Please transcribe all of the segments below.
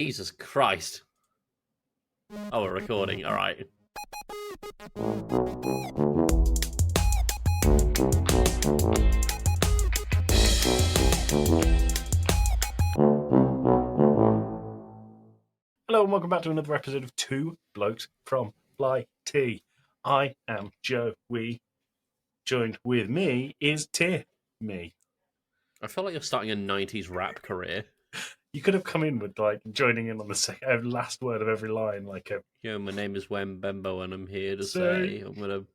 Jesus Christ. Oh, we're recording. All right. Hello and welcome back to another episode of Two Blokes from Blighty. I am Joey. Joined with me is Timmy. I feel like you're starting a 90s rap career. You could have come in with joining in on the last word of every line, like a. Yo, my name is Wembembo, and I'm here to Say. say I'm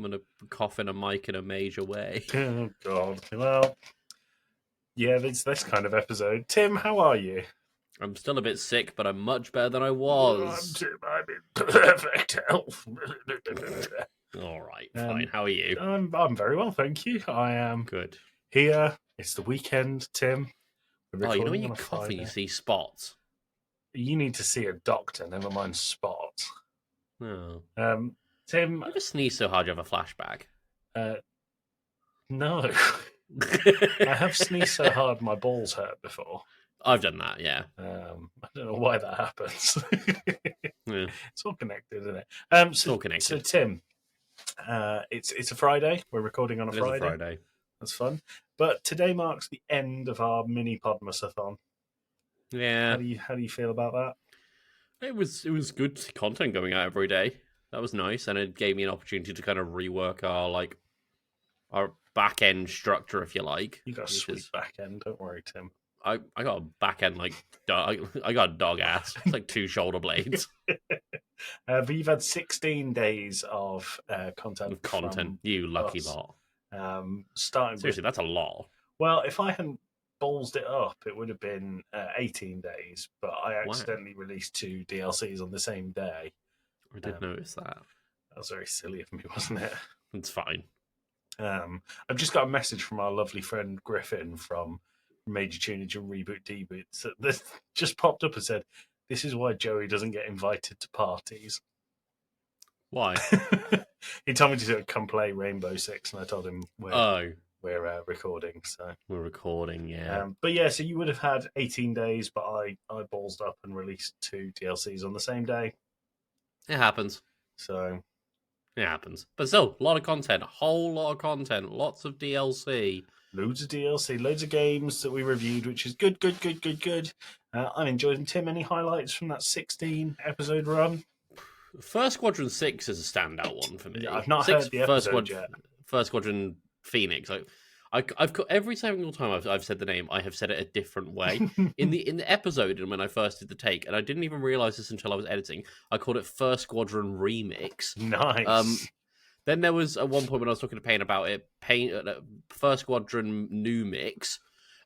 gonna cough in a mic in a major way. Oh God! Well, yeah, it's this kind of episode. Tim, how are you? I'm still a bit sick, but I'm much better than I I'm was. Tim. I'm in perfect health. All right, fine. How are you? I'm very well, thank you. I am Good. here. It's the weekend, Tim. Oh, you know when you cough and you see spots? You need to see a doctor, never mind spots. Oh. Tim, You ever sneeze so hard you have a flashback? no. I have sneezed so hard my balls hurt before. I've done that, yeah. I don't know why that happens. Yeah. It's all connected, isn't it? It's all connected. So Tim, it's a Friday. We're recording on a Friday. It is a Friday. That's fun. But today marks the end of our mini podmasathon. Yeah. How do you feel about that? It was good content going out every day. That was nice, and it gave me an opportunity to kind of rework our back end structure, if you like. You got a sweet back end. Don't worry, Tim. I got a back end like I got a dog ass. It's like 2 shoulder blades. But you've had 16 days of content. You lucky lot. Seriously, that's a lot. Well, if I hadn't ballsed it up, it would have been 18 days. But I accidentally released 2 DLCs on the same day. I did notice that. That was very silly of me, wasn't it? It's fine. I've just got a message from our lovely friend Griffin from Major Tunage and Reboot Deboot. So this just popped up and said, "This is why Joey doesn't get invited to parties." Why? He told me to come play Rainbow Six, and I told him we're recording. So we're recording, yeah. But yeah, so you would have had 18 days, but I ballsed up and released 2 DLCs on the same day. It happens. So it happens, but still, a lot of content, a whole lot of content, lots of DLC. Loads of DLC, loads of games that we reviewed, which is good. I'm enjoying. Tim, any highlights from that 16 episode run? First Squadron 6 is a standout one for me. Yeah, I've not heard the episode yet. First Squadron Phoenix. I've every single time I've said the name, I have said it a different way. in the episode, and when I first did the take, and I didn't even realize this until I was editing, I called it First Squadron Remix. Nice. Then there was at one point when I was talking to Payne about it, First Squadron New Mix.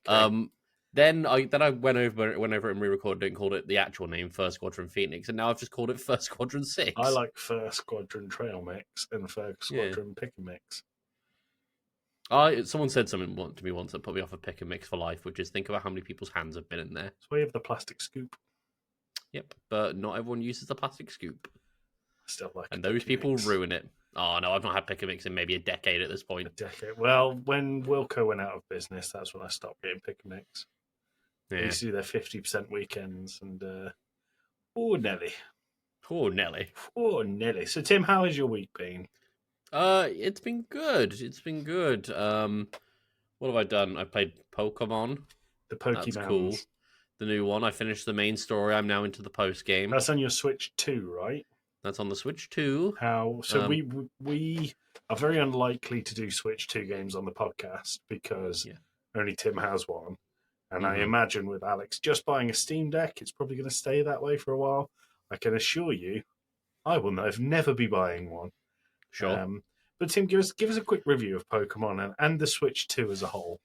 Okay. Then I went over and re-recorded it and called it the actual name, First Squadron Phoenix, and now I've just called it First Squadron 6. I like First Squadron Trail Mix and First Squadron Pick and Mix. Someone said something to me once that put me off of Pick and Mix for life, which is think about how many people's hands have been in there. It's where you have the plastic scoop. Yep, but not everyone uses the plastic scoop. I still like it. And those people ruin it. Oh, no, I've not had Pick and Mix in maybe a decade at this point. A decade. Well, when Wilco went out of business, that's when I stopped getting Pick and Mix. Yeah. They used to do their 50% weekends, and Nelly. Poor Nelly. Poor Nelly. So, Tim, how has your week been? It's been good. What have I done? I played Pokémon. The Pokémon. That's cool. The new one. I finished the main story. I'm now into the post game. That's on your Switch 2, right? That's on the Switch 2. How? So we are very unlikely to do Switch 2 games on the podcast because only Tim has one. And I imagine with Alex just buying a Steam Deck, it's probably going to stay that way for a while. I can assure you, I will never be buying one. Sure. But Tim, give us a quick review of Pokemon and the Switch 2 as a whole.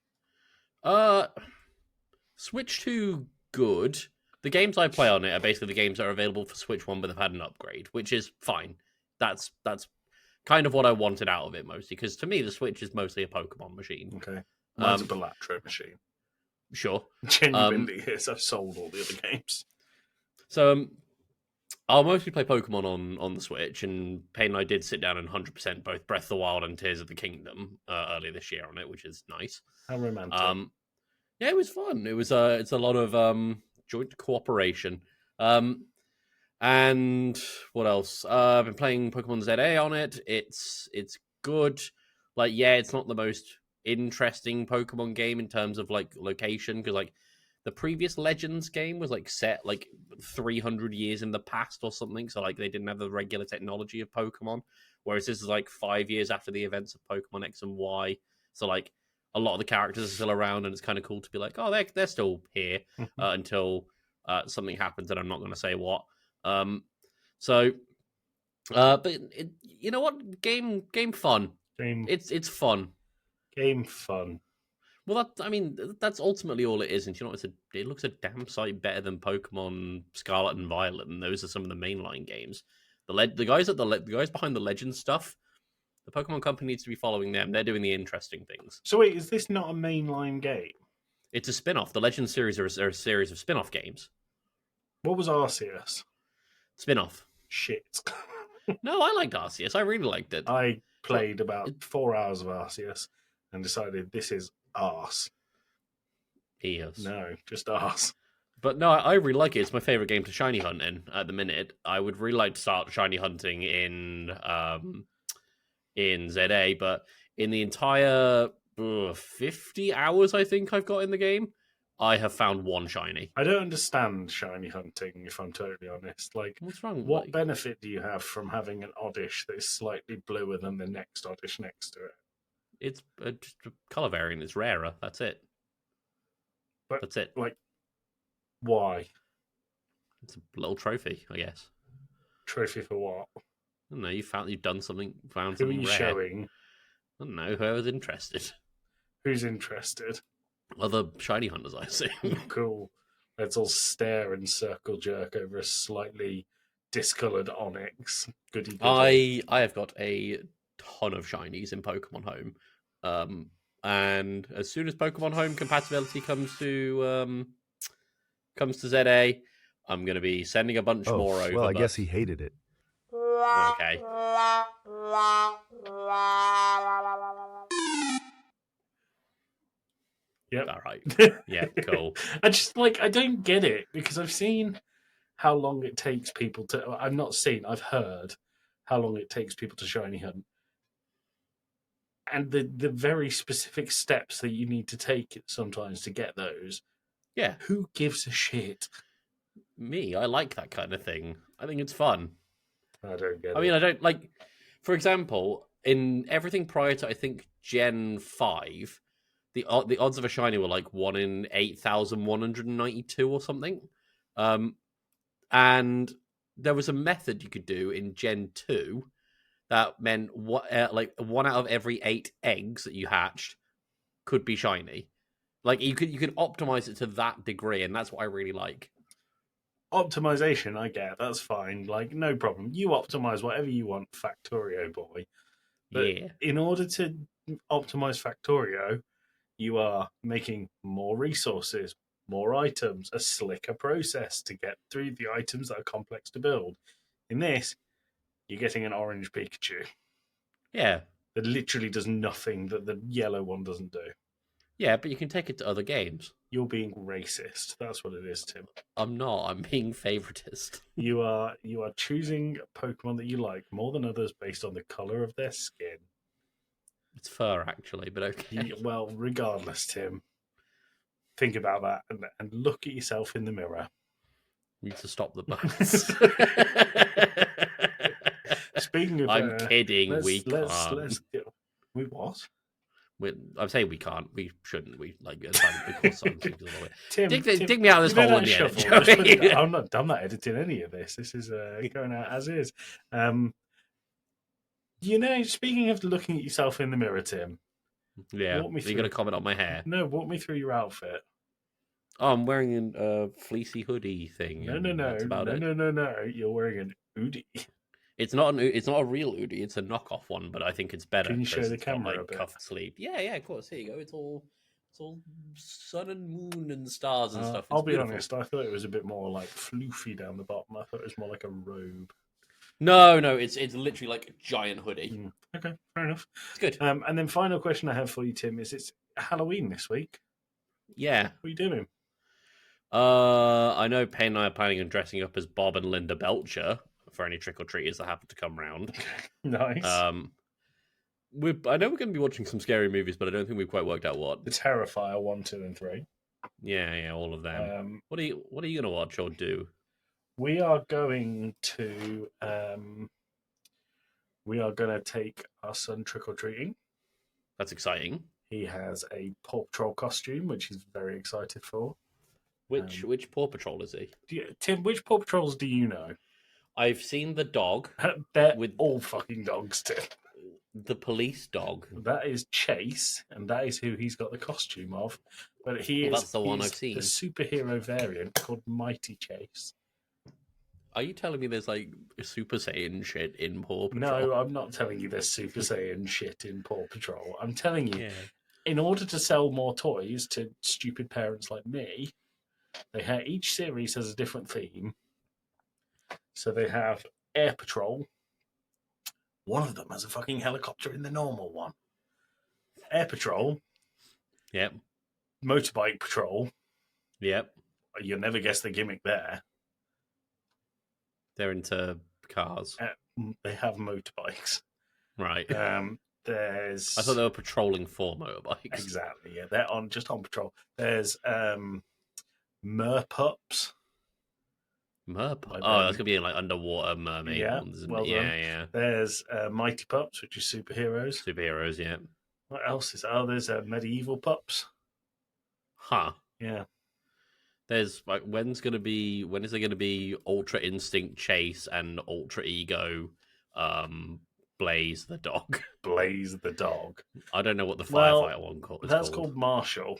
Switch 2, good. The games I play on it are basically the games that are available for Switch 1, but they've had an upgrade, which is fine. That's kind of what I wanted out of it mostly, because to me, the Switch is mostly a Pokemon machine. Okay. Mine's a Balatro machine. Sure. Genuinely is. I've sold all the other games. So, I'll mostly play Pokemon on the Switch, and Payne and I did sit down and 100% both Breath of the Wild and Tears of the Kingdom earlier this year on it, which is nice. How romantic. Yeah, it was fun. It was it's a lot of joint cooperation. And what else? I've been playing Pokemon ZA on it. It's good. Like, yeah, it's not the most interesting Pokemon game in terms of like location, because like the previous Legends game was like set like 300 years in the past or something. So like they didn't have the regular technology of Pokemon, whereas this is like 5 years after the events of Pokemon X and Y. So like a lot of the characters are still around, and it's kind of cool to be like, oh, they're still here until something happens, and I'm not going to say what. So, but you know what? Game fun. It's fun. Game fun. Well, I mean, that's ultimately all it is. And you know what? It looks a damn sight better than Pokemon Scarlet and Violet, and those are some of the mainline games. The guys the guys behind the Legends stuff, the Pokemon Company needs to be following them. They're doing the interesting things. So wait, is this not a mainline game? It's a spin-off. The Legends series are a series of spin-off games. What was Arceus? Spin-off. Shit. No, I liked Arceus. I really liked it. I played about 4 hours of Arceus and decided this is arse. Eos. No, just arse. But no, I really like it. It's my favorite game to shiny hunt in at the minute. I would really like to start shiny hunting in ZA, but in the entire 50 hours I think I've got in the game, I have found one shiny. I don't understand shiny hunting, if I'm totally honest. Like, what's wrong? What benefit do you have from having an Oddish that is slightly bluer than the next Oddish next to it? It's just a color variant. It's rarer. That's it. But, that's it. Like, why? It's a little trophy, I guess. Trophy for what? I don't know. You've done something. Found Who something are you rare. showing? I don't know. Whoever's interested. Who's interested? Other shiny hunters, I assume. Cool. Let's all stare and circle jerk over a slightly discoloured Onyx. Goody. I have got a ton of shinies in Pokemon Home, and as soon as Pokemon Home compatibility comes to ZA, I'm going to be sending a bunch more over. Well, I guess he hated it. Okay. Yep. All right. Yeah, cool. I don't get it, because I've seen how long it takes people to. I've heard how long it takes people to shiny hunt. And the very specific steps that you need to take sometimes to get those. Yeah. Who gives a shit? Me, I like that kind of thing. I think it's fun. I don't get it. I mean, I don't like, for example, in everything prior to, I think, Gen 5, the odds of a shiny were like 1 in 8,192 or something. And there was a method you could do in Gen 2 that meant like 1 out of every 8 eggs that you hatched could be shiny. Like you could optimize it to that degree, and that's what I really like. Optimization, I get. That's fine. Like, no problem. You optimize whatever you want, Factorio boy. But yeah. In order to optimize Factorio, you are making more resources, more items, a slicker process to get through the items that are complex to build. In this, you're getting an orange Pikachu. Yeah. That literally does nothing that the yellow one doesn't do. Yeah, but you can take it to other games. You're being racist. That's what it is, Tim. I'm not. I'm being favoritist. You are choosing Pokemon that you like more than others based on the color of their skin. It's fur, actually, but okay. Well, regardless, Tim, think about that and look at yourself in the mirror. You need to stop the bus. Speaking of, I'm kidding. We can't. We what? I'm saying we can't. We shouldn't. We like because Tim, dig me out of this hole in the edit. I'm not editing any of this. This is going out as is. Speaking of looking at yourself in the mirror, Tim. Yeah. Are you going to comment on my hair? No, walk me through your outfit. Oh, I'm wearing a fleecy hoodie thing. No. You're wearing an hoodie. It's not a real hoodie. It's a knockoff one, but I think it's better. Can you show the camera a bit? Cuffed sleeve. Yeah, of course. Here you go. It's all sun and moon and stars and stuff. I'll be honest. I thought it was a bit more like floofy down the bottom. I thought it was more like a robe. No. It's literally like a giant hoodie. Okay, fair enough. It's good. And then final question I have for you, Tim, is it's Halloween this week. Yeah. What are you doing? I know Payne and I are planning on dressing up as Bob and Linda Belcher for any trick or treaters that happen to come round. Nice. I know we're going to be watching some scary movies, but I don't think we've quite worked out what. The Terrifier 1, 2, and 3. Yeah, all of them. What are you going to watch or do? We are going to take our son trick or treating. That's exciting. He has a Paw Patrol costume, which he's very excited for. Which Paw Patrol is he? Tim, which Paw Patrols do you know? I've seen the dog. They're all fucking dogs, Tim. The police dog. That is Chase, and that is who he's got the costume of. But that's the one I've seen. The superhero variant called Mighty Chase. Are you telling me there's like Super Saiyan shit in Paw Patrol? No, I'm not telling you there's Super Saiyan shit in Paw Patrol. I'm telling you, in order to sell more toys to stupid parents like me, each series has a different theme. So they have Air Patrol. One of them has a fucking helicopter in the normal one. Air Patrol. Yep. Motorbike Patrol. Yep. You'll never guess the gimmick there. They're into cars. They have motorbikes. Right. I thought they were patrolling for motorbikes. Exactly, yeah. They're just on patrol. There's Merpups. Merpup? Oh, that's going to be like underwater mermaid. Yeah, ones. well done. Yeah. There's Mighty Pups, which is superheroes. Superheroes, yeah. What else is... Oh, there's Medieval Pups. Huh. Yeah. There's like when is there going to be Ultra Instinct Chase and Ultra Ego Blaze the dog? Blaze the dog. I don't know what the firefighter one called. That's called Marshall.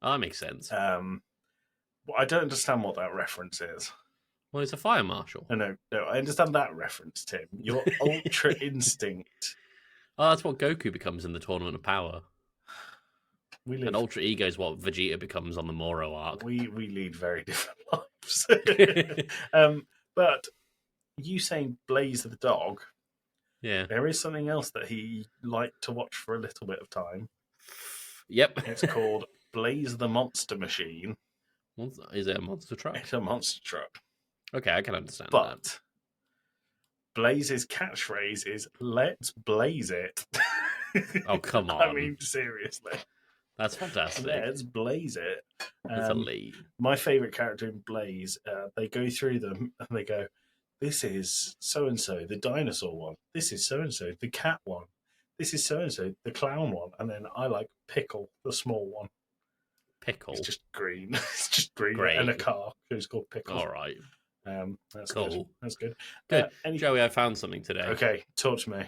Oh, that makes sense. I don't understand what that reference is. Well, it's a fire marshal. No, I understand that reference, Tim. Your Ultra Instinct. Oh, that's what Goku becomes in the Tournament of Power. And Ultra Ego is what Vegeta becomes on the Moro arc. We lead very different lives. But you saying Blaze the dog, there is something else that he liked to watch for a little bit of time. Yep. It's called Blaze the Monster Machine. Is it a monster truck? It's a monster truck. Okay, I can understand that. But Blaze's catchphrase is, "Let's blaze it." Oh, come on. I mean, seriously. That's fantastic. Let's blaze it. It's a lead. My favourite character in Blaze, they go through them and they go, "This is so-and-so, the dinosaur one. This is so-and-so, the cat one. This is so-and-so, the clown one." And then I like Pickle, the small one. Pickle? It's just green. It's just green. Great. And a car who's called Pickle. All right. That's cool. Good. That's good. Good. Joey, I found something today. Okay, talk to me.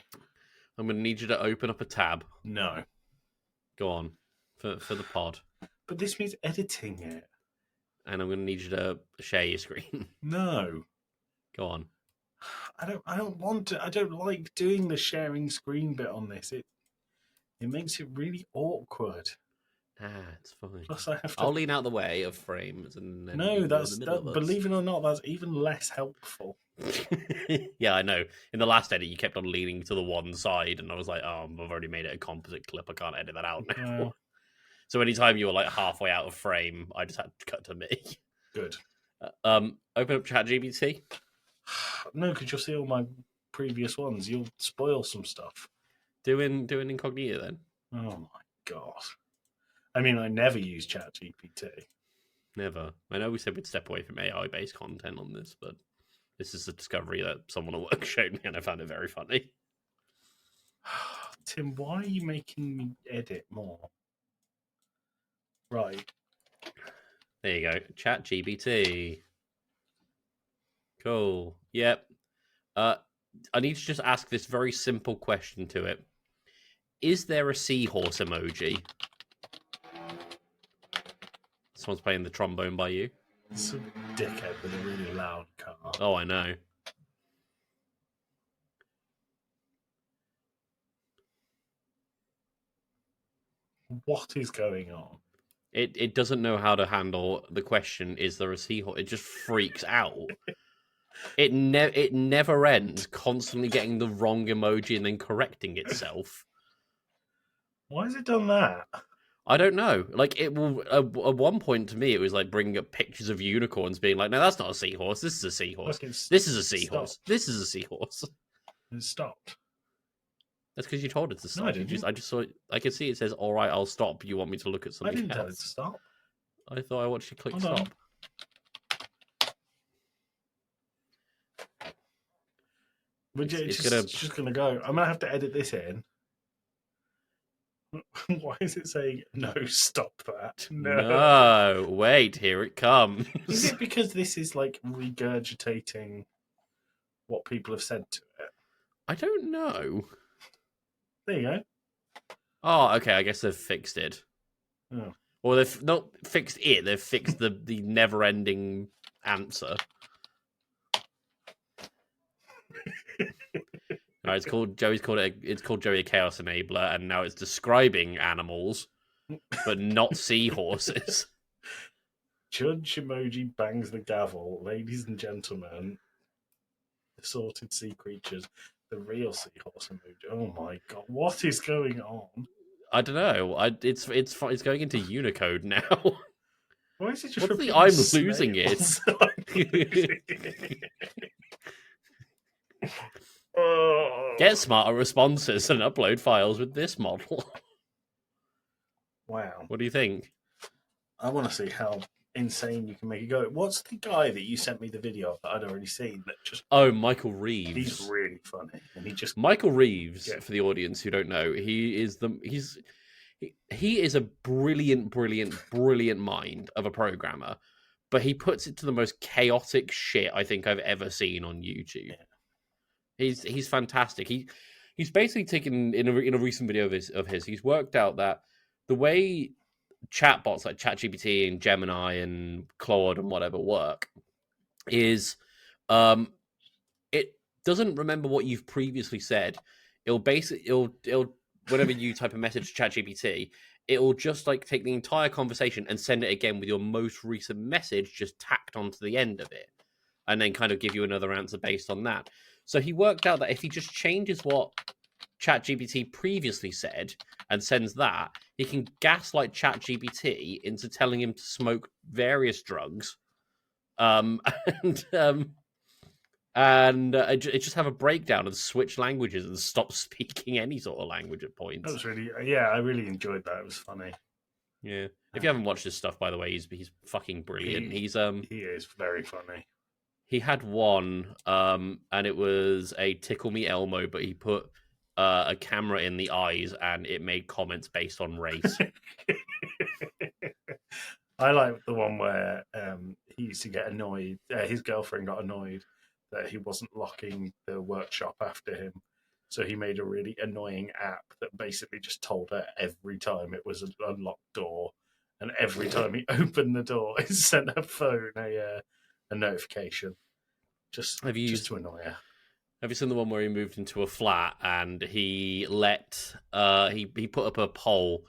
I'm going to need you to open up a tab. No. Go on. For the pod. But this means editing it. And I'm going to need you to share your screen. No. Go on. I don't want to. I don't like doing the sharing screen bit on this. It makes it really awkward. It's fine. Plus, I have to. I'll lean out the way of frames and then. No, believe it or not, that's even less helpful. Yeah, I know. In the last edit, you kept on leaning to the one side, and I was like, "Oh, I've already made it a composite clip. I can't edit that out now." So anytime you were like halfway out of frame, I just had to cut to me. Good. Open up ChatGPT. No, because you'll see all my previous ones. You'll spoil some stuff. Do an incognito then. Oh my god. I mean, I never use ChatGPT. Never. I know we said we'd step away from AI-based content on this, but this is a discovery that someone at work showed me, and I found it very funny. Tim, why are you making me edit more? Right. There you go. ChatGPT. Cool. Yep. I need to just ask this very simple question to it. Is there a seahorse emoji? Someone's playing the trombone by you. It's a dickhead with a really loud car. Oh, I know. What is going on? It doesn't know how to handle the question, is there a seahorse? It just freaks out. It never ends, constantly getting the wrong emoji and then correcting itself. Why has it done that? I don't know. Like, it will. At one point, to me, it was like bringing up pictures of unicorns, being like, "No, that's not a seahorse. This is a seahorse. This is a seahorse. Stopped. This is a seahorse." It stopped. That's because you told it to stop. No, I didn't. I just saw. I can see it says, "All right, I'll stop. You want me to look at I something didn't else?" tell it to stop. I thought I watched you click Hold stop. on. It's just gonna go. I'm gonna have to edit this in. Why is it saying no? Stop that! No, wait, here it comes. Is it because this is like regurgitating what people have said to it? I don't know. There you go. Oh, okay. I guess they've fixed it. Oh. Or they've not fixed it. They've fixed the never-ending answer. No, it's called Joey a chaos enabler, and now it's describing animals, but not seahorses. Judge emoji bangs the gavel, ladies and gentlemen. Assorted sea creatures, the real seahorse emoji. Oh my god, what is going on? I don't know. It's going into Unicode now. Why is it just What's the I'm losing it? Get smarter responses and upload files with this model. Wow. What do you think? I want to see how insane you can make it go. What's the guy that you sent me the video of that I'd already seen that just... Oh, Michael Reeves. He's really funny. And he just... Michael Reeves, for the audience who don't know, he is a brilliant mind of a programmer, but he puts it to the most chaotic shit I think I've ever seen on YouTube. Yeah. He's fantastic. He's basically taken in a recent video of his. He's worked out that the way chatbots like ChatGPT and Gemini and Claude and whatever work is, it doesn't remember what you've previously said. It'll whenever you type a message to ChatGPT, it'll just like take the entire conversation and send it again with your most recent message just tacked onto the end of it, and then kind of give you another answer based on that. So he worked out that if he just changes what ChatGPT previously said and sends that, he can gaslight ChatGPT into telling him to smoke various drugs, and it just have a breakdown and switch languages and stop speaking any sort of language at points. That was really, I really enjoyed that. It was funny. Yeah. If you haven't watched his stuff, by the way, he's fucking brilliant. He is very funny. He had one, and it was a Tickle Me Elmo, but he put a camera in the eyes, and it made comments based on race. I like the one where he used to get annoyed. His girlfriend got annoyed that he wasn't locking the workshop after him. So he made a really annoying app that basically just told her every time it was an unlocked door. And every time he opened the door, it sent her phone a notification just to annoy her. Have you seen the one where he moved into a flat and he let he put up a poll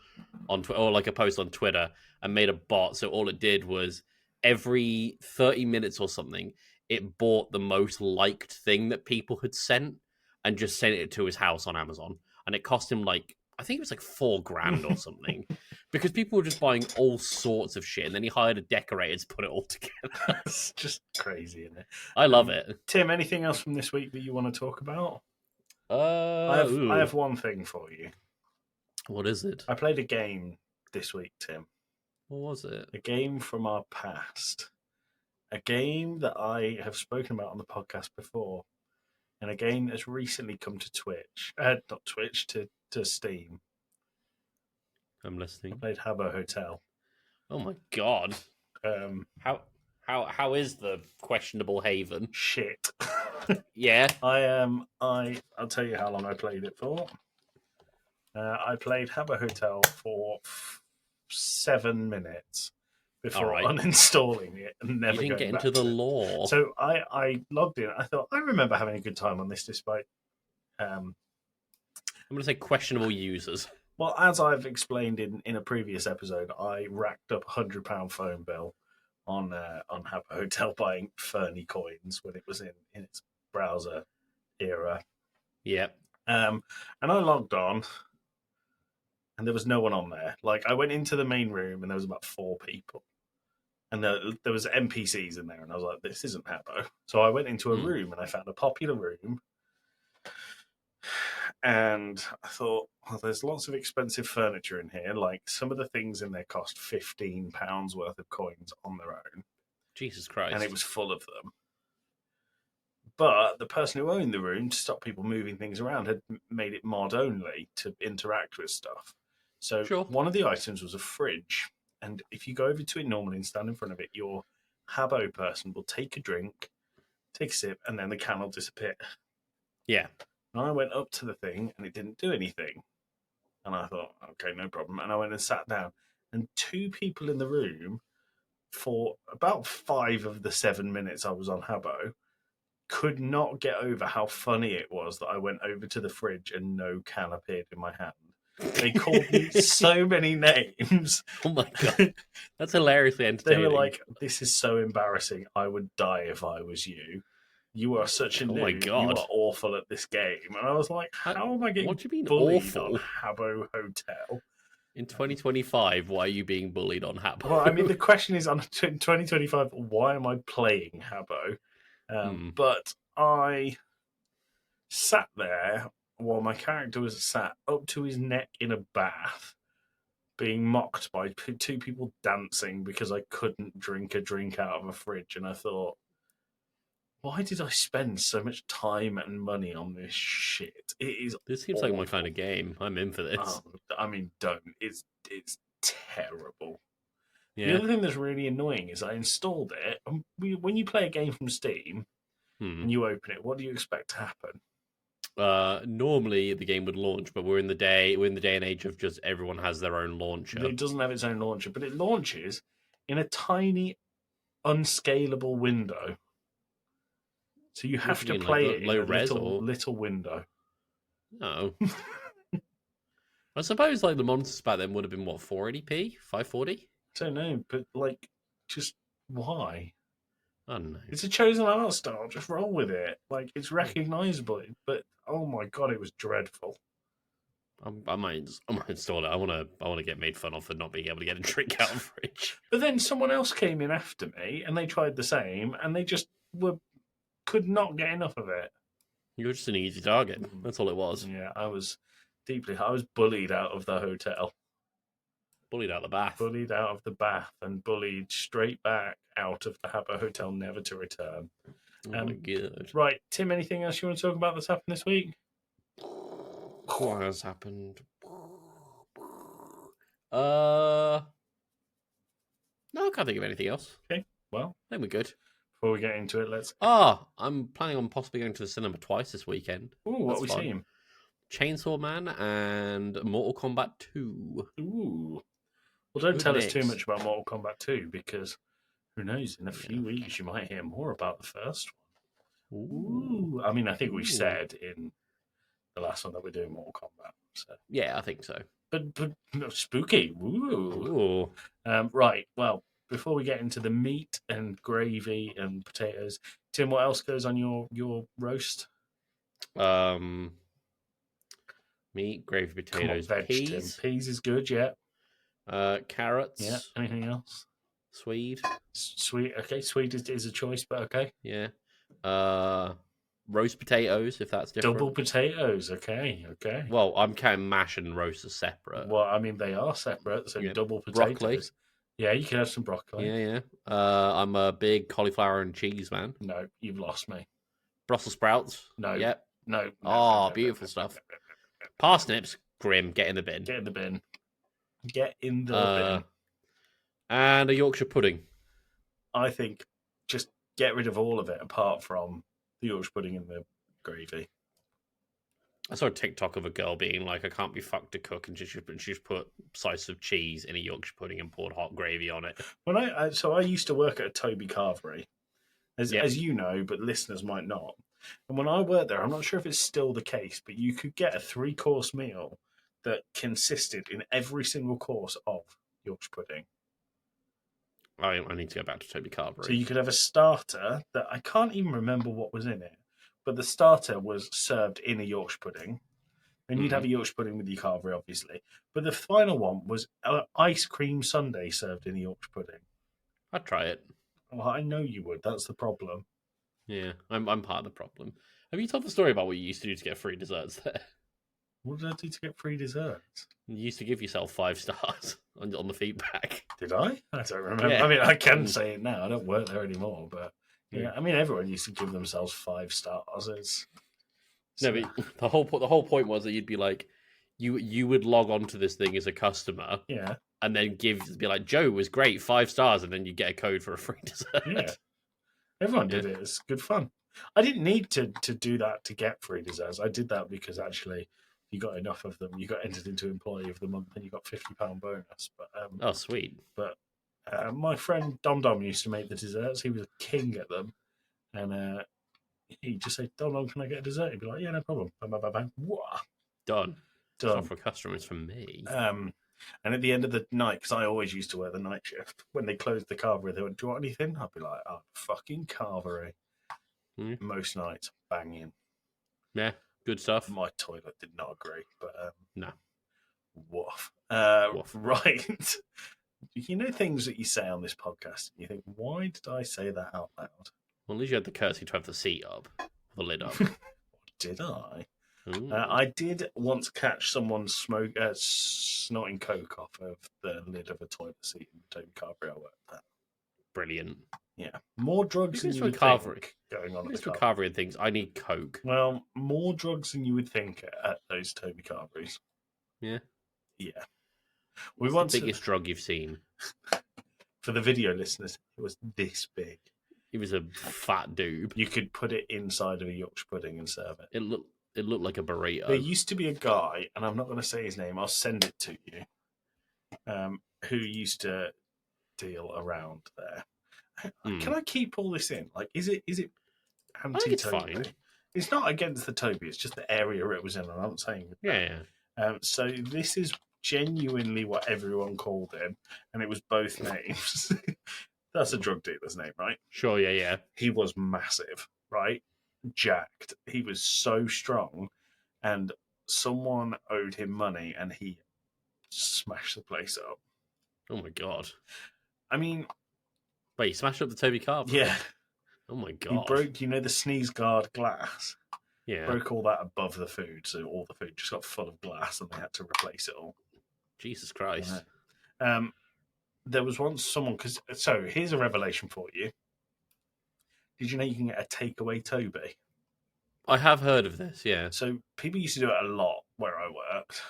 on or like a post on Twitter and made a bot, so all it did was every 30 minutes or something it bought the most liked thing that people had sent and just sent it to his house on Amazon, and it cost him like I think it was like $4,000 or something, because people were just buying all sorts of shit, and then he hired a decorator to put it all together. It's just crazy, isn't it? I love it. Tim, anything else from this week that you want to talk about? I have one thing for you. What is it? I played a game this week, Tim. What was it? A game from our past. A game that I have spoken about on the podcast before. And a game that's recently come to Twitch. Not Twitch, to Steam. I'm listening. I played Habbo Hotel. Oh my god! How is the questionable haven? Shit. Yeah. I'll tell you how long I played it for. I played Habbo Hotel for 7 minutes before uninstalling it and never you didn't going get back into the to it. lore. So I logged in. I thought I remember having a good time on this, despite. I'm going to say questionable users. Well, as I've explained in a previous episode, I racked up £100 phone bill on Habbo Hotel buying Fernie coins when it was in its browser era. Yep. And I logged on, and there was no one on there. Like, I went into the main room, and there was about 4 people. And there was NPCs in there, and I was like, this isn't Habbo. So I went into a room, and I found a popular room. And I thought, well, there's lots of expensive furniture in here. Like, some of the things in there cost £15 worth of coins on their own. Jesus Christ. And it was full of them. But the person who owned the room, to stop people moving things around, had made it mod only to interact with stuff. So one of the items was a fridge. And if you go over to it normally and stand in front of it, your Habbo person will take a drink, take a sip, and then the can will disappear. Yeah. And I went up to the thing, and it didn't do anything. And I thought, okay, no problem. And I went and sat down. And 2 people in the room, for about 5 of the 7 minutes I was on Habbo, could not get over how funny it was that I went over to the fridge and no can appeared in my hand. They called me so many names. Oh my God. That's hilariously entertaining. They were like, this is so embarrassing. I would die if I was you. You are such a noob. My God. You are awful at this game. And I was like, how am I getting what do you mean bullied awful? on Habbo Hotel? In 2025, why are you being bullied on Habbo? Well, I mean, the question is, on 2025, why am I playing Habbo? But I sat there while my character was sat up to his neck in a bath, being mocked by 2 people dancing because I couldn't drink a drink out of a fridge. And I thought, why did I spend so much time and money on this shit? This seems awful. Like my kind of game. I'm in for this. I mean, don't. It's terrible. Yeah. The other thing that's really annoying is I installed it, and when you play a game from Steam and you open it, what do you expect to happen? Normally the game would launch, but we're in the day and age of just everyone has their own launcher. It doesn't have its own launcher, but it launches in a tiny, unscalable window. So you have to play it in a little window. No. I suppose like the monsters back then would have been what, 480p, 540. I don't know, but like, just why? I don't know. It's a chosen art style. Just roll with it. Like, it's recognizable, but oh my God, it was dreadful. I might install it. I want to get made fun of for not being able to get a drink out of the fridge. But then someone else came in after me, and they tried the same, and they just could not get enough of it. You were just an easy target. That's all it was. Yeah, I was bullied out of the hotel. Bullied out of the bath. Bullied out of the bath and bullied straight back out of the Habbo Hotel, never to return. Oh my God. Right, Tim, anything else you want to talk about that's happened this week? What has happened? No, I can't think of anything else. Okay, well, I think we're good. Before we get into it, let's... I'm planning on possibly going to the cinema twice this weekend. Ooh, what are we seeing? Chainsaw Man and Mortal Kombat 2. Ooh. Well, don't tell us too much about Mortal Kombat 2, because who knows, in a few weeks you might hear more about the first one. Ooh. I mean, I think we said in the last one that we're doing Mortal Kombat. So. Yeah, I think so. But no, spooky. Ooh. Right, well, before we get into the meat and gravy and potatoes, Tim, what else goes on your roast? Meat, gravy, potatoes, peas. Tim. Peas is good, yeah. Carrots. Yeah. Anything else? Swede. Sweet. Okay, Swede is a choice, but okay. Yeah. Roast potatoes, if that's different. Double potatoes. Okay. Well, I'm counting mash and roast as separate. Well, I mean they are separate, so double potatoes. Broccoli. Yeah, you can have some broccoli. Yeah. I'm a big cauliflower and cheese man. No, you've lost me. Brussels sprouts. No. Yep. No. Oh, beautiful stuff. Parsnips. Grim. Get in the bin. Get in the bin. Get in the bin. And a Yorkshire pudding. I think just get rid of all of it apart from the Yorkshire pudding and the gravy. I saw a TikTok of a girl being like, I can't be fucked to cook, and she's put slice of cheese in a Yorkshire pudding and poured hot gravy on it. When I used to work at a Toby Carvery, as you know, but listeners might not. And when I worked there, I'm not sure if it's still the case, but you could get a 3-course meal that consisted in every single course of Yorkshire pudding. I need to go back to Toby Carvery. So you could have a starter that I can't even remember what was in it, but the starter was served in a Yorkshire pudding. And you'd have a Yorkshire pudding with your carvery, obviously. But the final one was ice cream sundae served in a Yorkshire pudding. I'd try it. Well, I know you would. That's the problem. Yeah, I'm part of the problem. Have you told the story about what you used to do to get free desserts there? What did I do to get free desserts? You used to give yourself 5 stars on the feedback. Did I? I don't remember. Yeah. I mean, I can say it now. I don't work there anymore, but yeah, I mean, everyone used to give themselves 5 stars. No, but the whole point was that you'd be like, you would log on to this thing as a customer, yeah, and then be like, Joe was great, 5 stars, and then you get a code for a free dessert. yeah. Everyone did it. It's good fun. I didn't need to do that to get free desserts. I did that because actually, you got enough of them. You got entered into Employee of the Month, and you got £50 bonus. But oh, sweet. But my friend Dom used to make the desserts. He was a king at them, and he'd just say, Dom, can I get a dessert? He'd be like, yeah, no problem. Bang, bang, bang, bang. Done. It's Done. not for customers, from me. And at the end of the night, because I always used to work the night shift, when they closed the carvery, they went, do you want anything? I'd be like, oh, fucking carvery. Most nights, banging. Yeah, good stuff. My toilet did not agree, but no. Woof. Woof. Right. You know things that you say on this podcast, and you think, why did I say that out loud? Well, at least you had the courtesy to have the seat up, the lid up. Did I? I did once catch someone snorting coke off of the lid of a toilet seat in Toby Carvery I worked at. Brilliant. Yeah. More drugs than you would think going on at the Carvery and things. I need coke. Well, more drugs than you would think at those Toby Carverys. Yeah. Yeah. What's the biggest drug you've seen? For the video listeners, it was this big. It was a fat doob. You could put it inside of a Yorkshire pudding and serve it. It looked like a burrito. There used to be a guy, and I'm not going to say his name, I'll send it to you, who used to deal around there. Can I keep all this in? Like, is it anti-Toby? I think it's fine. It's not against the Toby, it's just the area it was in, and I'm not saying that. Yeah. So this is genuinely what everyone called him, and it was both names. That's a drug dealer's name, right? Sure, yeah. He was massive, right? Jacked. He was so strong, and someone owed him money, and he smashed the place up. Oh my god! I mean, wait, he smashed up the Toby Carvery? Yeah. Oh my god! He broke, the sneeze guard glass. Yeah. Broke all that above the food, so all the food just got full of glass, and they had to replace it all. Jesus Christ! There was once someone so here's a revelation for you. Did you know you can get a takeaway Toby? I have heard of this, yeah. So people used to do it a lot where I worked,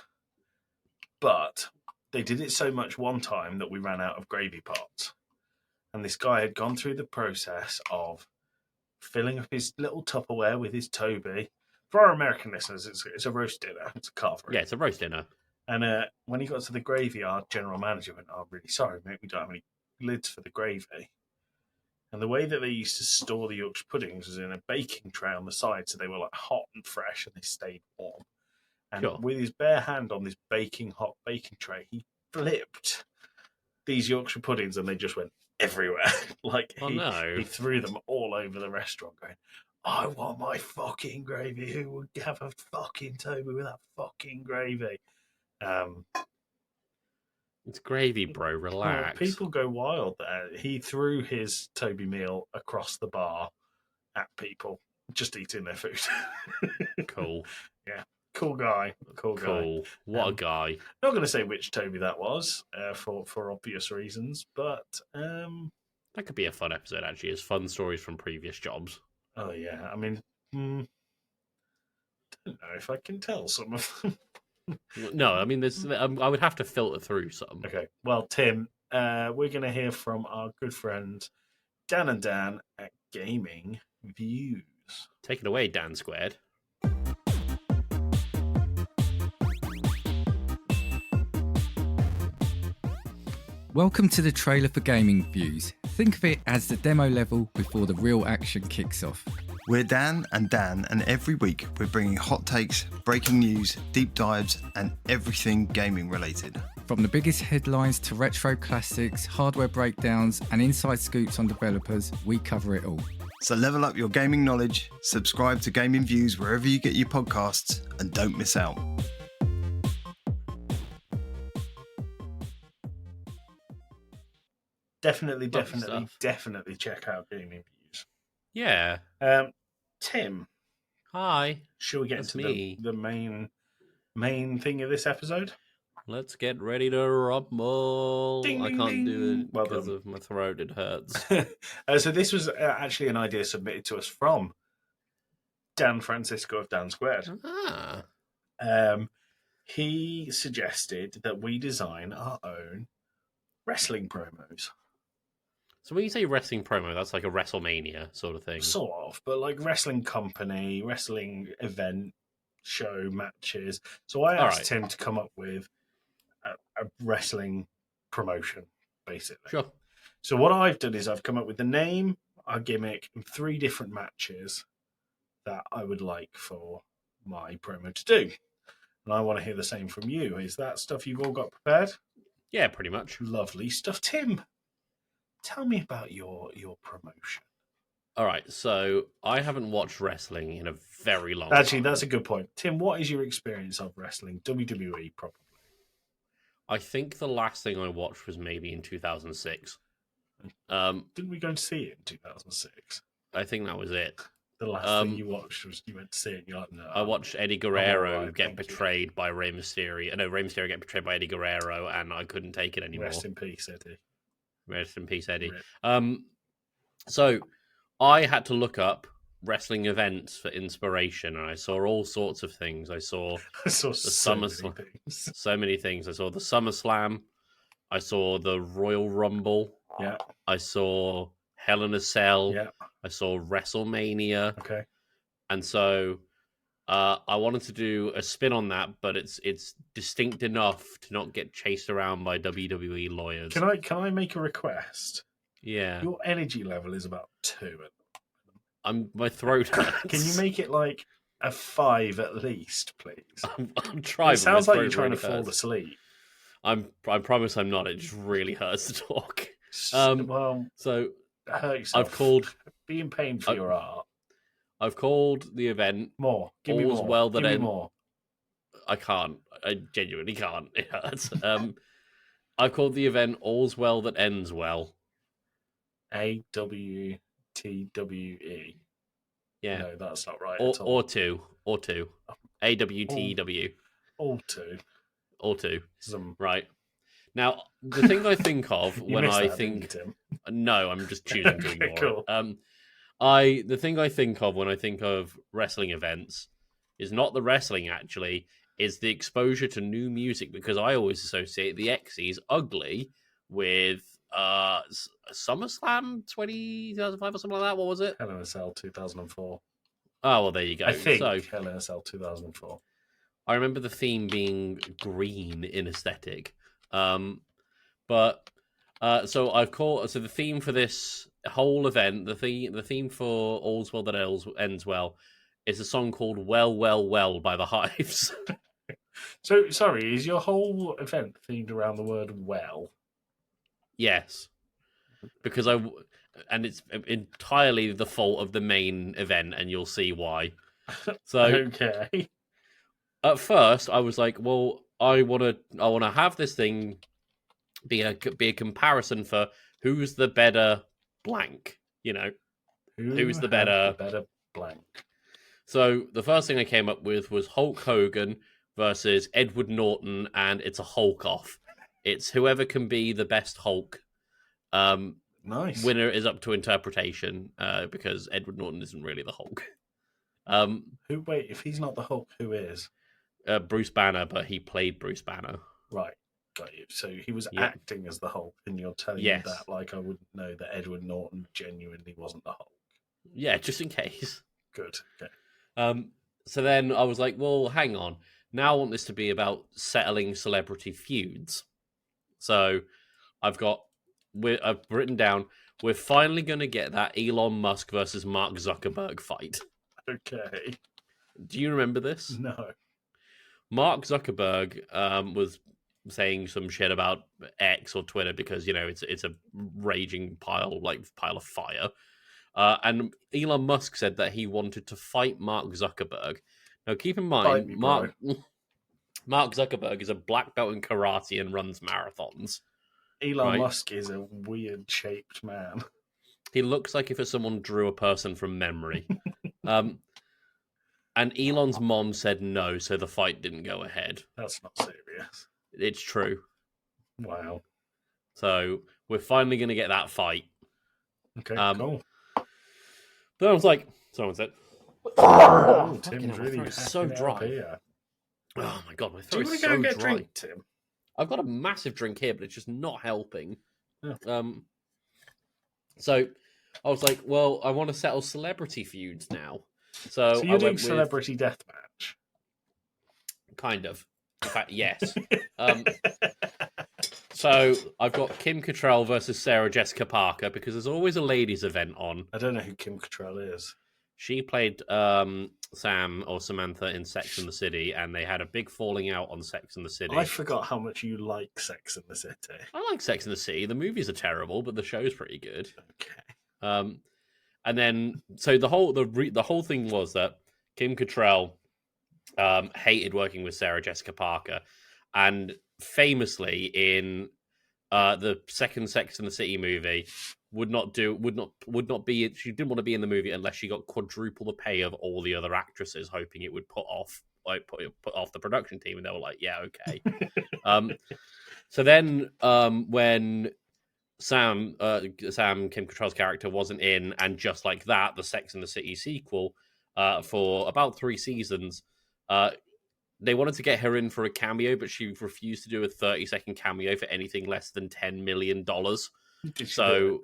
but they did it so much one time that we ran out of gravy pots. And this guy had gone through the process of filling up his little Tupperware with his Toby. For our American listeners, it's a roast dinner. It's a carvery. Yeah, it's a roast dinner. And when he got to the gravy, our general manager went, "Oh, I'm really sorry, mate. We don't have any lids for the gravy." And the way that they used to store the Yorkshire puddings was in a baking tray on the side, so they were like hot and fresh, and they stayed warm. And with his bare hand on this hot baking tray, he flipped these Yorkshire puddings, and they just went everywhere. He threw them all over the restaurant, going, "I want my fucking gravy. Who would have a fucking Toby with that fucking gravy?" It's gravy, bro. Relax. People go wild there. He threw his Toby meal across the bar at people just eating their food. Cool. Yeah. Cool guy. Cool. What a guy. Not going to say which Toby that was for obvious reasons, but that could be a fun episode, actually. It's fun stories from previous jobs. Oh, yeah. I mean, I don't know if I can tell some of them. No, I mean, I would have to filter through some. Okay. Well, Tim, we're going to hear from our good friends Dan and Dan at Gaming Views. Take it away, Dan Squared. Welcome to the trailer for Gaming Views. Think of it as the demo level before the real action kicks off. We're Dan, and every week we're bringing hot takes, breaking news, deep dives, and everything gaming related. From the biggest headlines to retro classics, hardware breakdowns, and inside scoops on developers, we cover it all. So level up your gaming knowledge, subscribe to Gaming Views wherever you get your podcasts, and don't miss out. Definitely stuff. check out Gaming Views. Yeah. Tim. Hi. Shall we get That's into the main thing of this episode? Let's get ready to rumble. Ding, I ding, can't do ding. it because of my throat. It hurts. So this was actually an idea submitted to us from Dan Francisco of Dan Squared. Ah. He suggested that we design our own wrestling promos. So when you say wrestling promo, that's like a WrestleMania sort of thing. Sort of, but like wrestling company, wrestling event, show, matches. So I asked him to come up with a wrestling promotion, basically. Sure. So what I've done is I've come up with the name, our gimmick, and 3 different matches that I would like for my promo to do. And I want to hear the same from you. Is that stuff you've all got prepared? Yeah, pretty much. Lovely stuff. Tim, tell me about your promotion. All right, so I haven't watched wrestling in a very long time. Actually, that's a good point. Tim, what is your experience of wrestling? WWE, probably. I think the last thing I watched was maybe in 2006. Didn't we go and see it in 2006? I think that was it. The last thing you watched was you went to see it. And you're like, no, I watched Eddie Guerrero get betrayed by Rey Mysterio. No, Rey Mysterio get betrayed by Eddie Guerrero, and I couldn't take it anymore. Rest in peace, Eddie. Rest in peace, Eddie. Rip. So I had to look up wrestling events for inspiration, and I saw all sorts of things. I saw the SummerSlam. So many things. I saw the SummerSlam. I saw the Royal Rumble. Yeah. I saw Hell in a Cell. Yeah. I saw WrestleMania. Okay. And so I wanted to do a spin on that, but it's distinct enough to not get chased around by WWE lawyers. Can I make a request? Yeah. Your energy level is about 2. My throat hurts. Can you make it like a 5 at least, please? I'm trying. It sounds like you're trying to fall asleep. I promise I'm not. It just really hurts to talk. Well, so hurt yourself. I've called. Be in pain for your art. I've called the event. More. Give me more. Well that Give me more. I can't. I genuinely can't. It hurts. I called the event "All's Well That Ends Well." AWTWE. Yeah. No, that's not right. Or two. AWTW. All two. All two. Some... Right. Now, the thing I think of when I think... Tim? No, I'm just choosing to ignore cool. it. The thing I think of when I think of wrestling events is not the wrestling, actually, is the exposure to new music, because I always associate the Xyz ugly with SummerSlam 2005 or something like that. What was it? Hell in a Cell 2004. Oh, well, there you go. I think so, Hell in a Cell 2004. I remember the theme being green in aesthetic. So I've called, so the theme for this whole event, the theme for All's Well That Ends Well is a song called Well, Well, Well by the Hives. So, sorry, is your whole event themed around the word well? Yes. Because and it's entirely the fault of the main event, and you'll see why. So, okay. At first, I was like, well, I want to have this thing be a comparison for who's the better blank, you know, who's the better blank. So the first thing I came up with was Hulk Hogan versus Edward Norton, and it's a Hulk off. It's whoever can be the best Hulk. Nice. Winner is up to interpretation, because Edward Norton isn't really the Hulk. Wait, if he's not the Hulk, who is? Bruce Banner, but he played Bruce Banner. Right. Got you. So he was acting as the Hulk, and you're telling me that like I wouldn't know that Edward Norton genuinely wasn't the Hulk. Yeah, just in case. Good. Okay. So then I was like, well, hang on. Now I want this to be about settling celebrity feuds. So I've written down, we're finally going to get that Elon Musk versus Mark Zuckerberg fight. Okay. Do you remember this? No. Mark Zuckerberg was saying some shit about X or Twitter because, you know, it's a raging pile of fire. And Elon Musk said that he wanted to fight Mark Zuckerberg. Now, keep in mind, Mark Zuckerberg is a black belt in karate and runs marathons. Elon Musk is a weird-shaped man. He looks like if someone drew a person from memory. And Elon's mom said no, so the fight didn't go ahead. That's not serious. It's true. Wow. So we're finally going to get that fight. Okay, cool. Then I was like, someone said, Tim's really so dry. Here. Oh my god, my Do throat you want is to go so and get a dry. drink, Tim? I've got a massive drink here, but it's just not helping. Yeah. So I was like, well, I want to settle celebrity feuds now. So you're doing Celebrity Deathmatch? Kind of. In fact, yes. So I've got Kim Cattrall versus Sarah Jessica Parker because there's always a ladies' event on. I don't know who Kim Cattrall is. She played Sam or Samantha in Sex and the City, and they had a big falling out on Sex and the City. I forgot how much you like Sex and the City. I like Sex and the City. The movies are terrible, but the show's pretty good. Okay. And then so the whole thing was that Kim Cattrall hated working with Sarah Jessica Parker, and famously in the second Sex and the City movie would not be. She didn't want to be in the movie unless she got quadruple the pay of all the other actresses, hoping it would put off the production team, and they were like, "Yeah, okay." So then, when Sam Kim Cattrall's character wasn't in, and just like that, the Sex and the City sequel for about 3 seasons, they wanted to get her in for a cameo, but she refused to do a 30-second cameo for anything less than $10 million. So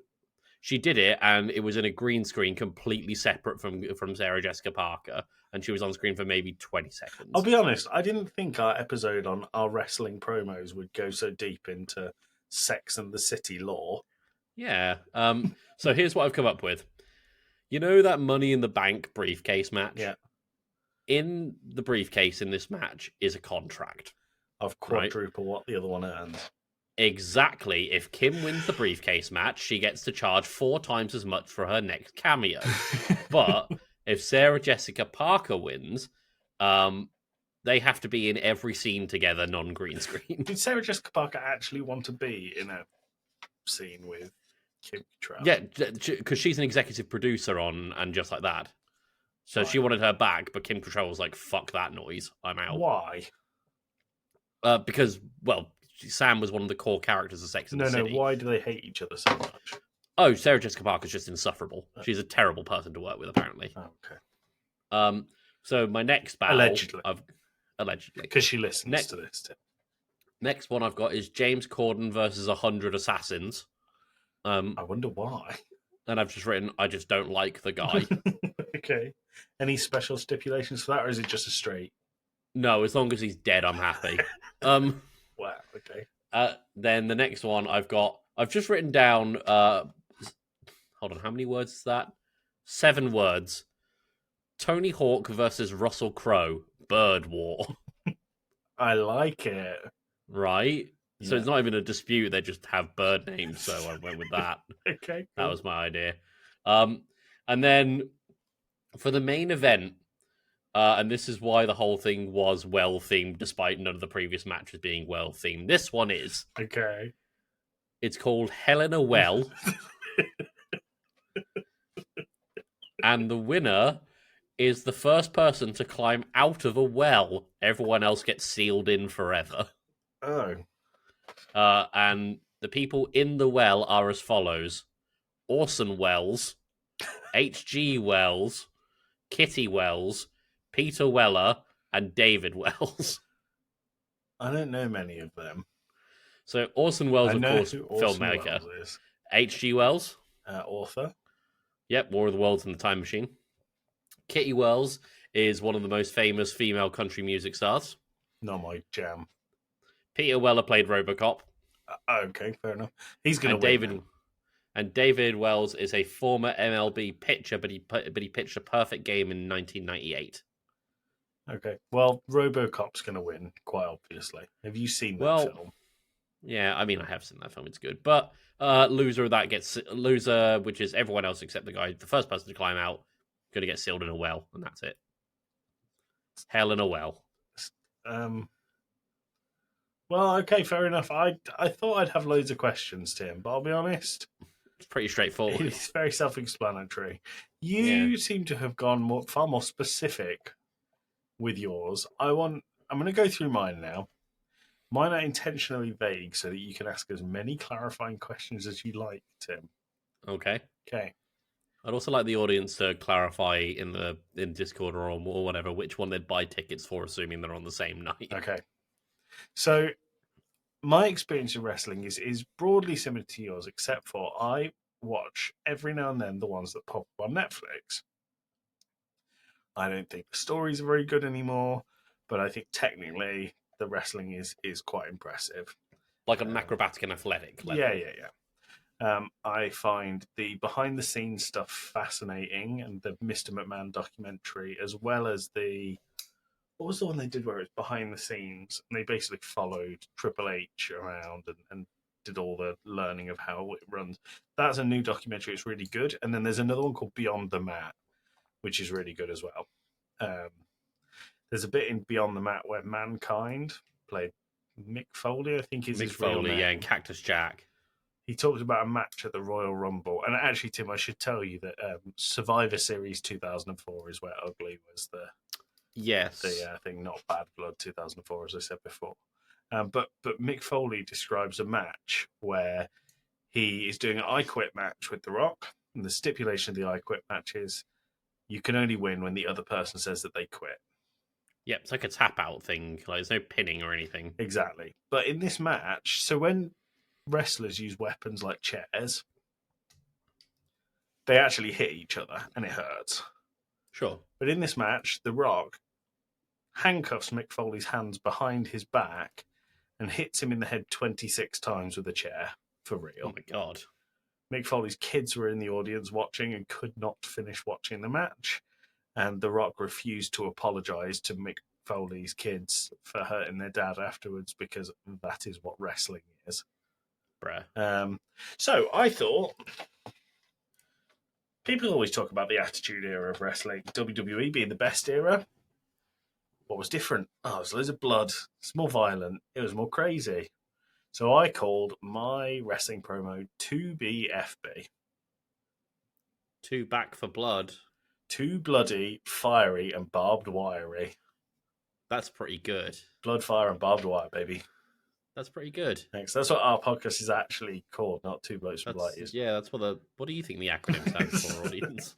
she did it, and it was in a green screen completely separate from Sarah Jessica Parker, and she was on screen for maybe 20 seconds. I'll be honest, I didn't think our episode on our wrestling promos would go so deep into Sex and the City lore. Yeah. So here's what I've come up with. You know that Money in the Bank briefcase match? Yeah. In the briefcase in this match is a contract. Of quadruple what the other one earns. Exactly. If Kim wins the briefcase match, she gets to charge 4 times as much for her next cameo. But if Sarah Jessica Parker wins, they have to be in every scene together, non-green screen. Did Sarah Jessica Parker actually want to be in a scene with Kim Cattrall? Yeah, because she's an executive producer on And Just Like That. So she wanted her back, but Kim Cattrall was like, fuck that noise, I'm out. Why? Because, well, Sam was one of the core characters of Sex and the City. No, why do they hate each other so much? Oh, Sarah Jessica Parker's just insufferable. She's a terrible person to work with, apparently. Oh, okay. So my next battle... Allegedly. Because she listens to this. Tip. Next one I've got is James Corden versus 100 Assassins. I wonder why. And I've just written, I just don't like the guy. Okay. Any special stipulations for that, or is it just a straight? No, as long as he's dead, I'm happy. Wow, okay. Then the next one I've just written down, hold on, how many words is that? 7 words. Tony Hawk versus Russell Crowe, Bird War. I like it. Right? Yeah. So it's not even a dispute, they just have bird names, so I went with that. Okay. Cool. That was my idea. And then for the main event, and this is why the whole thing was well-themed, despite none of the previous matches being well-themed. This one is. Okay. It's called Hell in a Well. And the winner is the first person to climb out of a well. Everyone else gets sealed in forever. Oh. And the people in the well are as follows. Orson Welles, H.G. Wells, Kitty Wells, Peter Weller, and David Wells. I don't know many of them. So Orson Welles, of course, filmmaker. H.G. Wells. Author. Yep, War of the Worlds and the Time Machine. Kitty Wells is one of the most famous female country music stars. Not my jam. Peter Weller played RoboCop. Okay, fair enough. He's going to win. And David Wells is a former MLB pitcher, but he pitched a perfect game in 1998. Okay. Well, RoboCop's going to win, quite obviously. Have you seen that film? Yeah, I mean, I have seen that film. It's good. But loser, which is everyone else except the guy, the first person to climb out, going to get sealed in a well, and that's it. Hell in a well. Well, okay, fair enough. I thought I'd have loads of questions, Tim, but I'll be honest, It's pretty straightforward. it's very self-explanatory. You Yeah. seem to have gone far more specific with yours. I'm going to go through mine now. Mine are intentionally vague so that you can ask as many clarifying questions as you like, Tim. Okay. Okay. I'd also like the audience to clarify in Discord or whatever which one they'd buy tickets for, assuming they're on the same night. Okay. So my experience of wrestling is broadly similar to yours, except for I watch every now and then the ones that pop up on Netflix. I don't think the stories are very good anymore, but I think technically the wrestling is quite impressive. Like an acrobatic and athletic level. Yeah. I find the behind the scenes stuff fascinating, and the Mr. McMahon documentary, as well as what was the one they did where it was behind the scenes and they basically followed Triple H around and did all the learning of how it runs. That's a new documentary. It's really good. And then there's another one called Beyond the Mat, which is really good as well. There's a bit in Beyond the Mat where Mankind played Mick Foley, I think is Mick his real Foley, name. yeah, and Cactus Jack. He talked about a match at the Royal Rumble. And actually, Tim, I should tell you that Survivor Series 2004 is where Ugly was the thing, not Bad Blood 2004, as I said before. But Mick Foley describes a match where he is doing an I Quit match with The Rock. And the stipulation of the I Quit match is you can only win when the other person says that they quit. Yeah, it's like a tap out thing. Like there's no pinning or anything. Exactly. But in this match, so when wrestlers use weapons like chairs, they actually hit each other and it hurts. Sure. But in this match, The Rock handcuffs Mick Foley's hands behind his back and hits him in the head 26 times with a chair, for real. Oh my god. Mick Foley's kids were in the audience watching and could not finish watching the match. And The Rock refused to apologise to Mick Foley's kids for hurting their dad afterwards, because that is what wrestling is. Bruh. So I thought, people always talk about the Attitude Era of wrestling, WWE being the best era. What was different? Oh, it was loads of blood. It's more violent. It was more crazy. So I called my wrestling promo 2BFB. Two back for blood. Too bloody, fiery, and barbed wiry. That's pretty good. Blood, fire, and barbed wire, baby. That's pretty good. Thanks. That's what our podcast is actually called, not Two Blokes from Blighty. Yeah, that's what do you think the acronym stands for, audience?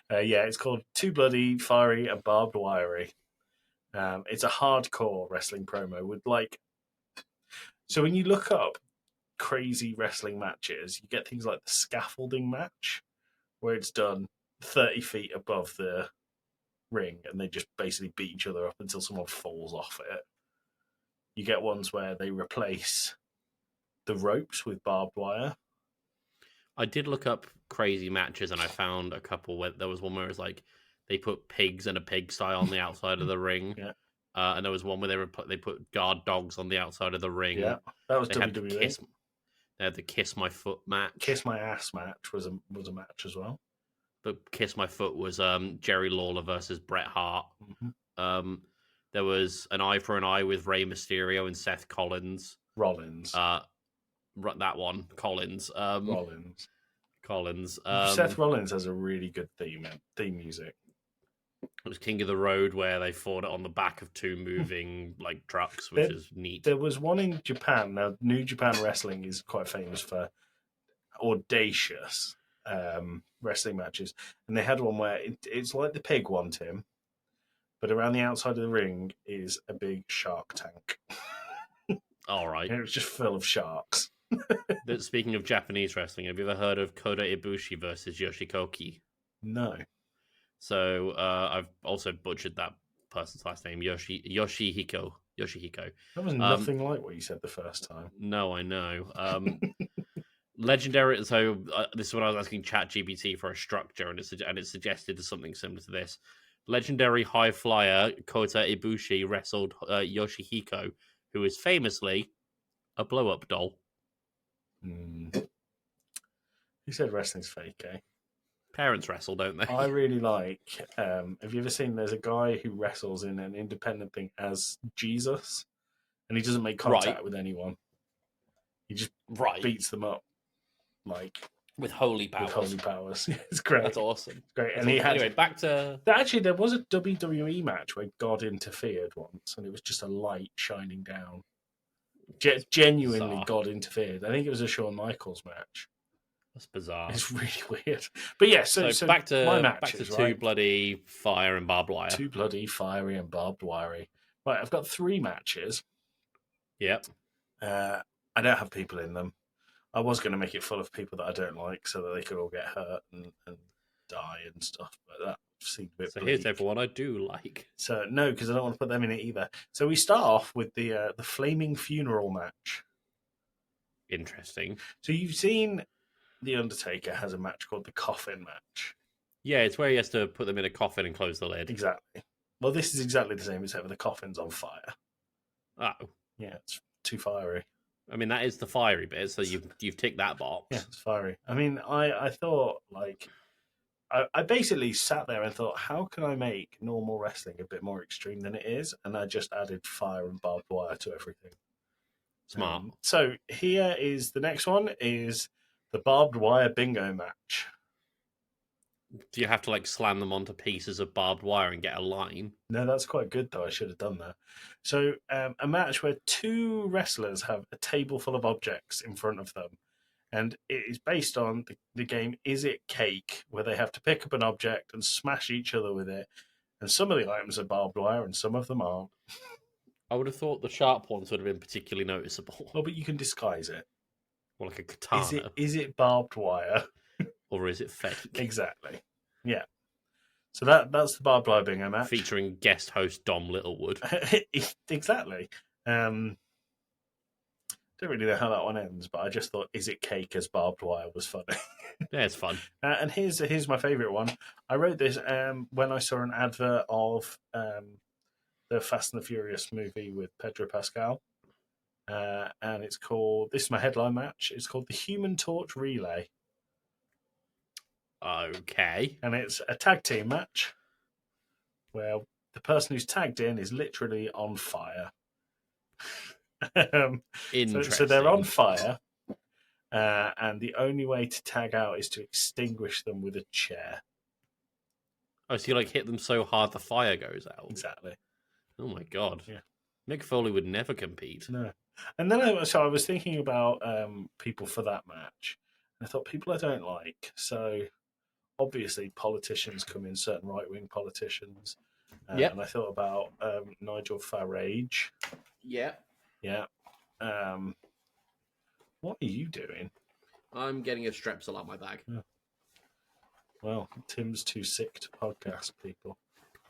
Yeah, it's called Too Bloody, Fiery, and Barbed Wiry. It's a hardcore wrestling promo with so when you look up crazy wrestling matches, you get things like the scaffolding match, where it's done 30 feet above the ring and they just basically beat each other up until someone falls off it. You get ones where they replace the ropes with barbed wire. I did look up crazy matches and I found a couple where there was one where it was like they put pigs in a pigsty on the outside of the ring. Yeah. And there was one where they put guard dogs on the outside of the ring. Yeah, that was they WWE. They had the Kiss My Foot match. Kiss My Ass match was a match as well. But Kiss My Foot was Jerry Lawler versus Bret Hart. Mm-hmm. There was an eye for an eye with Rey Mysterio and Seth Rollins. That one, Collins. Collins. Seth Rollins has a really good theme music. It was King of the Road, where they fought it on the back of two moving trucks, which is neat. There was one in Japan. Now, New Japan Wrestling is quite famous for audacious wrestling matches, and they had one where it's like the pig one, Tim, but around the outside of the ring is a big shark tank. All right. And it was just full of sharks. Speaking of Japanese wrestling, have you ever heard of Kota Ibushi versus Yoshikoki? No. So I've also butchered that person's last name, Yoshihiko. That was nothing like what you said the first time. No, I know. Legendary. So this is when I was asking ChatGPT for a structure, and it suggested something similar to this. Legendary high flyer Kota Ibushi wrestled Yoshihiko, who is famously a blow-up doll. Who said wrestling's fake, eh? Parents wrestle, don't they? I really like... have you ever seen... There's a guy who wrestles in an independent thing as Jesus, and he doesn't make contact with anyone. He just beats them up, like with holy powers. It's great. That's awesome. It's great. That's awesome. Anyway, back to actually, there was a WWE match where God interfered once, and it was just a light shining down. Genuinely, bizarre. God interfered. I think it was a Shawn Michaels match. That's bizarre. It's really weird. But yeah, so back to my matches, two bloody fire and barbed wire. Two bloody fiery and barbed wiry. Right, I've got 3 matches. Yep. I don't have people in them. I was going to make it full of people that I don't like so that they could all get hurt and die and stuff, but that seemed a bit bleak. Here's everyone I do like. So no, because I don't want to put them in it either. So we start off with the flaming funeral match. Interesting. So you've seen The Undertaker has a match called the coffin match. Yeah, it's where he has to put them in a coffin and close the lid. Exactly. Well, this is exactly the same, except for the coffin's on fire. Oh. Yeah, it's too fiery. I mean, that is the fiery bit, so you've ticked that box. Yeah, it's fiery. I mean, I thought, like, I basically sat there and thought, how can I make normal wrestling a bit more extreme than it is? And I just added fire and barbed wire to everything. Smart. So here is the next one, is the barbed wire bingo match. Do you have to, like, slam them onto pieces of barbed wire and get a line? No, that's quite good, though. I should have done that. So a match where 2 wrestlers have a table full of objects in front of them. And it is based on the game Is It Cake, where they have to pick up an object and smash each other with it. And some of the items are barbed wire and some of them aren't. I would have thought the sharp ones would have been particularly noticeable. Well, but you can disguise it. Or like a katana. Is it barbed wire? Or is it fake? Exactly. Yeah. So that's the barbed wire bingo match. Featuring guest host Dom Littlewood. Exactly. Don't really know how that one ends, but I just thought Is It Cake as barbed wire was funny. Yeah, it's fun. And here's my favourite one. I wrote this when I saw an advert of the Fast and the Furious movie with Pedro Pascal. And it's called, this is my headline match, it's called the Human Torch Relay. Okay. And it's a tag team match where the person who's tagged in is literally on fire. Interesting. So they're on fire, and the only way to tag out is to extinguish them with a chair. Oh, so you like hit them so hard the fire goes out? Exactly. Oh my god. Yeah. Mick Foley would never compete. No. And then I was thinking about people for that match. And I thought people I don't like. So obviously politicians come in, certain right-wing politicians. Yep. And I thought about Nigel Farage. Yeah. Yeah. What are you doing? I'm getting a Strepsil out my bag. Yeah. Well, Tim's too sick to podcast people.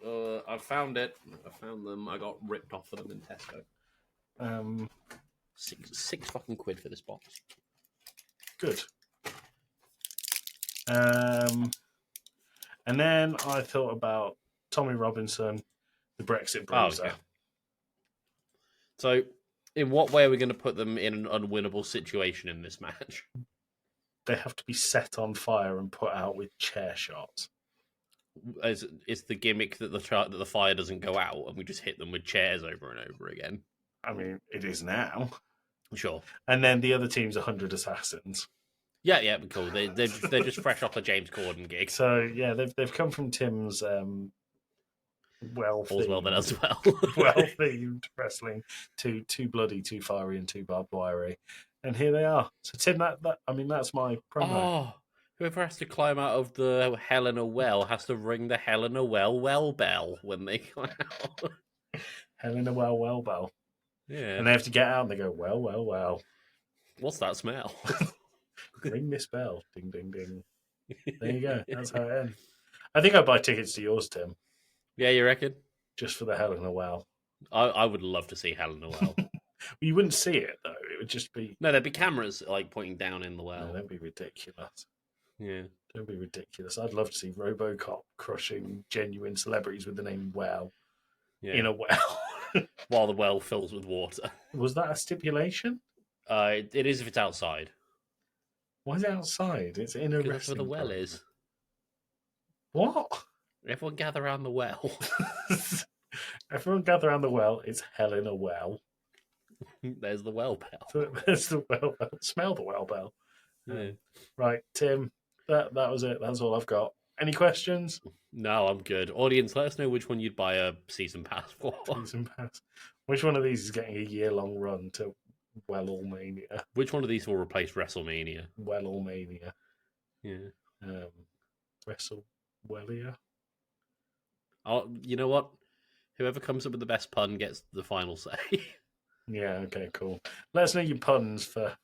I found it. I found them. I got ripped off of them in Tesco. Six fucking quid for this box. Good. And then I thought about Tommy Robinson, the Brexit bruiser. Oh, okay. So, in what way are we going to put them in an unwinnable situation in this match? They have to be set on fire and put out with chair shots. Is the gimmick that the fire doesn't go out and we just hit them with chairs over and over again? I mean, it is now. Sure. And then the other team's 100 Assassins. Yeah, cool. They're just fresh off the James Corden gig. So yeah, they've come from Tim's All's well that as well. well-themed wrestling to too bloody, too fiery, and too barbed wiry, and here they are. So Tim, that's my promo. Oh, whoever has to climb out of the Hell in a Well has to ring the Hell in a Well bell when they climb out. Hell in a well bell. Yeah, and they have to get out and they go well. What's that smell? Ring this bell, ding ding ding. There you go. That's how it ends. I think I'd buy tickets to yours, Tim. Yeah, you reckon? Just for the Hell in a Well. I would love to see Hell in a Well. You wouldn't see it though. It would just be there'd be cameras like pointing down in the well. No, that'd be ridiculous. Yeah, that'd be ridiculous. I'd love to see RoboCop crushing genuine celebrities with the name Well in a well while the well fills with water. Was that a stipulation? It is if it's outside. Why is it outside? It's in a wrestling. That's where the well is. What? Everyone gather around the well. Everyone gather around the well. It's Hell in a Well. There's the well bell. There's the well bell. Smell the well bell. Yeah. Right, Tim, that was it. That's all I've got. Any questions? No, I'm good. Audience, let us know which one you'd buy a season pass for. Season pass. Which one of these is getting a year-long run to Well-All-Mania? Which one of these will replace WrestleMania? Well-All-Mania. Yeah. WrestleWellia. You know what? Whoever comes up with the best pun gets the final say. Yeah, okay, cool. Let us know your puns for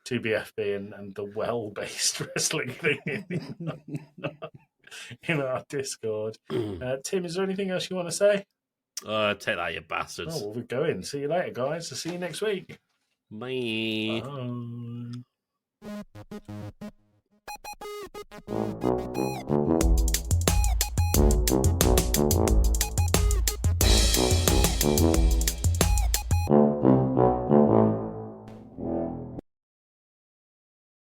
2BFB and the well-based wrestling thing in our Discord. Tim, is there anything else you want to say? Take that, you bastards. Oh, well, we're going. See you later, guys. I'll see you next week. Bye. Bye.